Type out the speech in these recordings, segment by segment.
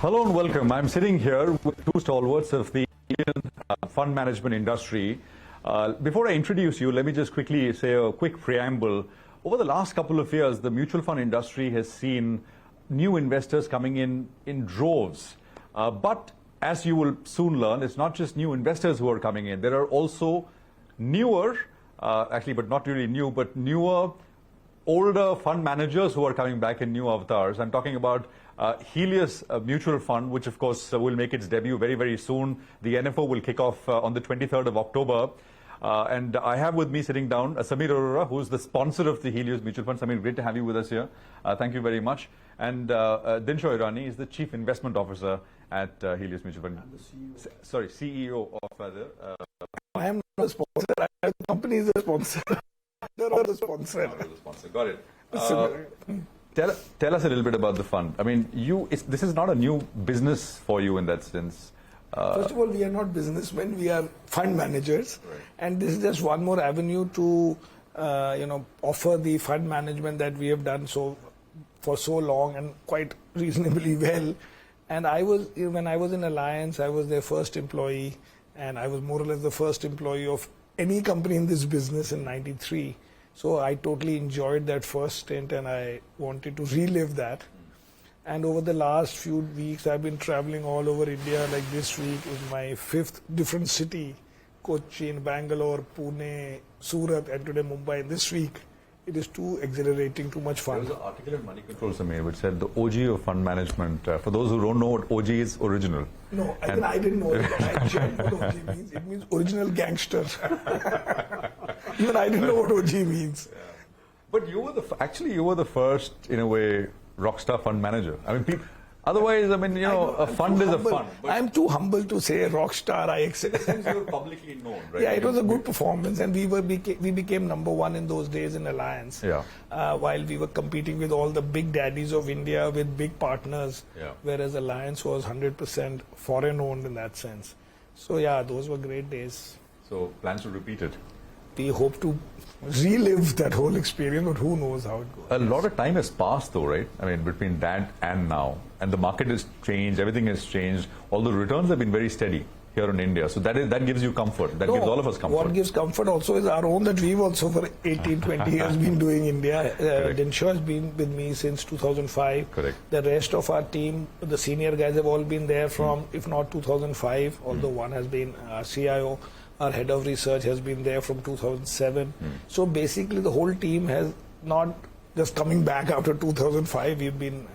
Hello and welcome. I'm sitting here with two stalwarts of the Indian fund management industry. Before I introduce you, let me just quickly say a quick preamble. Over the last couple of years, the mutual fund industry has seen new investors coming in droves. But as you will soon learn, it's not just new investors who are coming in. There are also newer, actually, but not really new, but newer, older fund managers who are coming back in new avatars. I'm talking about Helios Mutual Fund, which of course will make its debut very, very soon. The NFO will kick off on the 23rd of October. And I have with me sitting down Samir Arora, who is the sponsor of the Helios Mutual Fund. Samir, great to have you with us here. Thank you very much. And Dinshaw Irani is the Chief Investment Officer at Helios Mutual Fund. Sorry, CEO of I am not a sponsor. The company is a sponsor. They're not a sponsor. Got it. Tell us a little bit about the fund. I mean, this is not a new business for you in that sense. First of all, we are not businessmen. We are fund managers, right. And this is just one more avenue to, offer the fund management that we have done for so long and quite reasonably well. And when I was in Alliance, I was their first employee, and I was more or less the first employee of any company in this business in '93. So I totally enjoyed that first stint, and I wanted to relive that. And over the last few weeks, I've been traveling all over India. Like this week is my 5th different city: Cochin, Bangalore, Pune, Surat, and today Mumbai. And this week, it is too exhilarating, too much fun. There was an article in Money Control, Samir, which said the OG of fund management. For those who don't know what OG is, original. No, I didn't know it. I checked what OG means. It means original gangster. Even I didn't know what OG means. Yeah. But you were the first, in a way, rockstar fund manager. I mean, otherwise, a fund is a fund. I'm too humble to say rockstar. I accept. Since you were publicly known, right? Yeah, it was a good performance, and we became #1 in those days in Alliance. Yeah. While we were competing with all the big daddies of India with big partners, yeah. Whereas Alliance was 100% foreign owned in that sense. So yeah, those were great days. So plans to repeat it? We hope to relive that whole experience, but who knows how it goes. A lot of time has passed though, right? I mean, between that and now. And the market has changed, everything has changed. Although returns have been very steady here in India. So that gives you comfort. That gives all of us comfort. What gives comfort also is our own, that we've also for 18, 20 years been doing India. Dinshaw has been with me since 2005. Correct. The rest of our team, the senior guys have all been there from, if not 2005, although one has been CIO. Our head of research has been there from 2007. So basically the whole team has not just coming back after 2005. We've been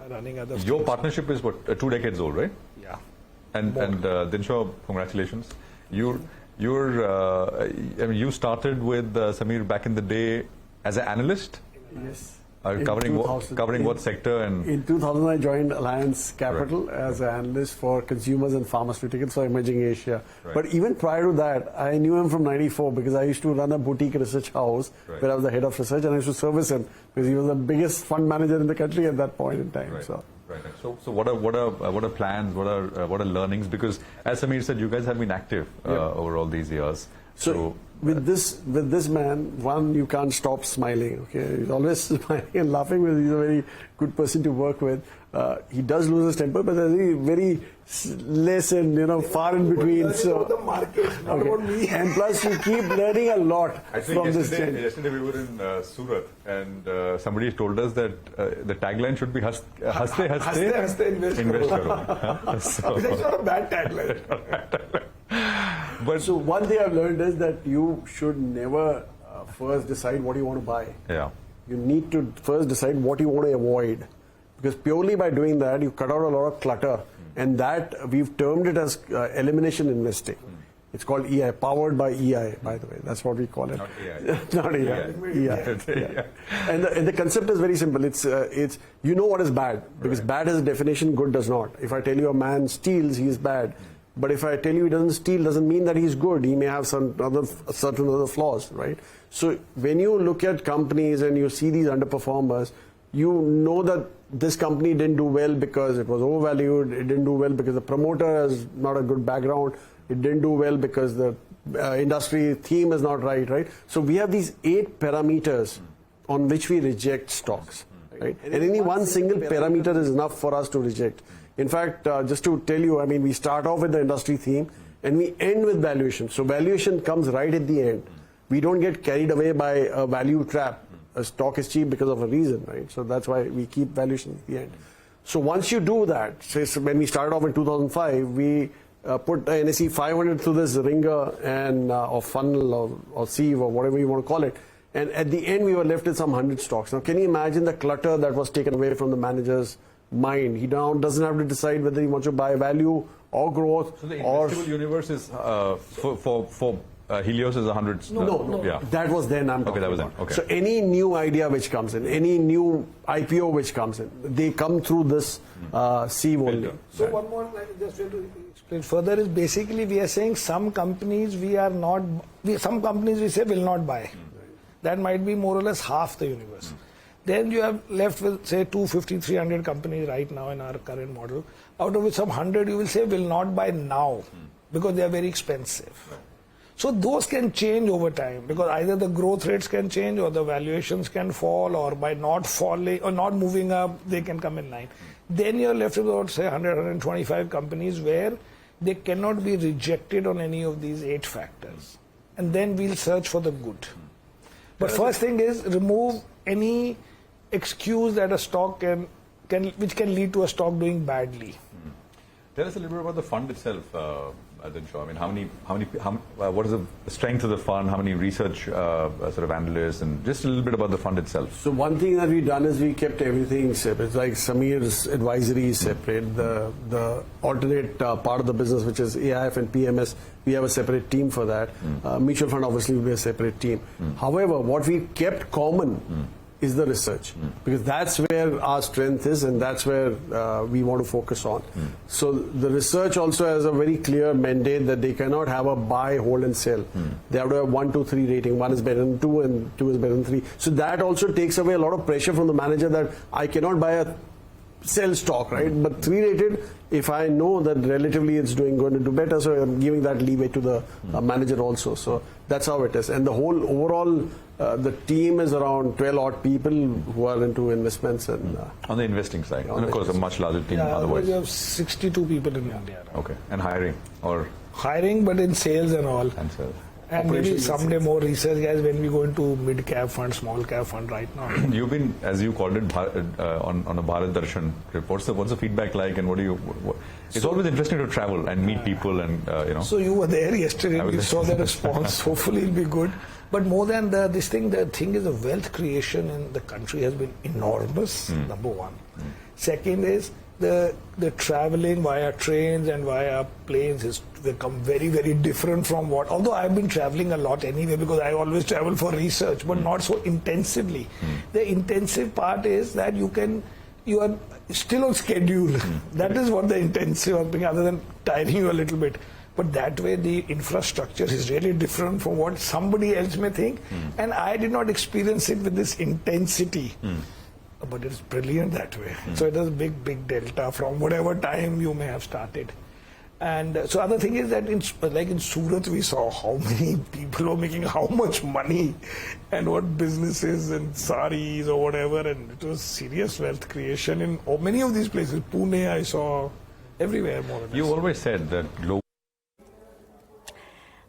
running other Your partnership is what, 2 decades old, right? Yeah. And Dinshaw, congratulations. You started with Samir back in the day as an analyst? Yes. Covering what sector? And in 2000, I joined Helios Capital as an analyst for consumers and pharmaceuticals for emerging Asia. Right. But even prior to that, I knew him from '94 because I used to run a boutique research house where I was the head of research, and I used to service him because he was the biggest fund manager in the country at that point in time. Right. So. Right. So what are plans? What are learnings? Because as Samir said, you guys have been active over all these years. So with this man, one, you can't stop smiling. Okay, he's always smiling and laughing. He's a very good person to work with. He does lose his temper, but very less and far in between. So the market, not about me. And plus, you keep learning a lot from this change. Yesterday we were in Surat, and somebody told us that the tagline should be "Haste invest karo." So that's not a bad tagline. But so one thing I've learned is that you should never first decide what you want to buy. Yeah. You need to first decide what you want to avoid, because purely by doing that you cut out a lot of clutter, and that we've termed it as elimination investing. It's called EI, powered by EI, by the way. That's what we call it. Not AI. Not AI. EI. And the concept is very simple. It's you know what is bad, because bad has a definition, good does not. If I tell you a man steals, he is bad. But if I tell you he doesn't steal, doesn't mean that he's good. He may have certain other flaws, right? So when you look at companies and you see these underperformers, you know that this company didn't do well because it was overvalued. It didn't do well because the promoter has not a good background. It didn't do well because the industry theme is not right? So we have these 8 parameters on which we reject stocks. Right? And any one single parameter is enough for us to reject. In fact, just to tell you, I mean, we start off with the industry theme and we end with valuation. So valuation comes right at the end. We don't get carried away by a value trap. A stock is cheap because of a reason, right? So that's why we keep valuation at the end. So once you do that, say when we started off in 2005, we put the NSE 500 through this ringer and or funnel or sieve or whatever you want to call it. And at the end, we were left with some 100 stocks. Now, can you imagine the clutter that was taken away from the manager's mind? He now doesn't have to decide whether he wants to buy value or growth. So the investable universe is for Helios is 100. No. Yeah. That was then. Okay, that was then. Okay. So any new idea which comes in, any new IPO which comes in, they come through this sieve only. So one more, just to explain further, is basically we are saying some companies we say will not buy. That might be more or less half the universe. Then you have left with, say, 250, 300 companies right now in our current model, out of which some 100 you will say will not buy now because they are very expensive. So those can change over time because either the growth rates can change or the valuations can fall, or by not falling or not moving up, they can come in line. Then you're left with about, say, 100, 125 companies where they cannot be rejected on any of these 8 factors. And then we'll search for the good. But first thing is remove any excuse that a stock which can lead to a stock doing badly. Tell us a little bit about the fund itself, Dinshaw. I mean, what is the strength of the fund? How many research sort of analysts, and just a little bit about the fund itself. So one thing that we've done is we kept everything separate. It's like Samir's advisory is separate. The alternate part of the business, which is AIF and PMS, we have a separate team for that. Mutual fund obviously will be a separate team. However, what we kept common is the research, because that's where our strength is and that's where we want to focus on. So the research also has a very clear mandate that they cannot have a buy, hold and sell. They have to have 1, 2, 3 rating. 1 is better than 2 and 2 is better than 3. So that also takes away a lot of pressure from the manager that I cannot buy a sell stock, right? But 3 rated, if I know that relatively it's going to do better, so I'm giving that leeway to the manager also. So that's how it is. And the whole overall, the team is around 12 odd people who are into investments and on the investing side, and of course a much larger team otherwise. We have 62 people in India. Right? Okay, and hiring, but in sales and all. And sales. And maybe someday more research guys when we go into mid-cap fund, small-cap fund right now. You've been, as you called it, on a Bharat Darshan report. So what's the feedback like, and it's always interesting to travel and meet people and, So you were there yesterday, we saw the response. Hopefully it'll be good. But more than the thing is the wealth creation in the country has been enormous, number one. Second is the traveling via trains and via planes has become very, very different from although I've been traveling a lot anyway because I always travel for research, but not so intensively. The intensive part is that you are still on schedule. That is what the intensive thing, other than tiring you a little bit. But that way the infrastructure is really different from what somebody else may think. And I did not experience it with this intensity. But it's brilliant that way. So it is a big, big delta from whatever time you may have started. And so other thing is that in Surat we saw how many people were making how much money and what businesses and saris or whatever, and it was serious wealth creation in many of these places. Pune I saw, everywhere more or less. You always said that global.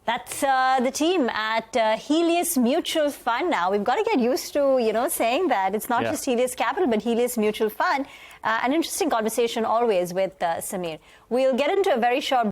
That's the team at Helios Mutual Fund now. We've got to get used to, saying that. It's not just Helios Capital, but Helios Mutual Fund. An interesting conversation always with Samir. We'll get into a very short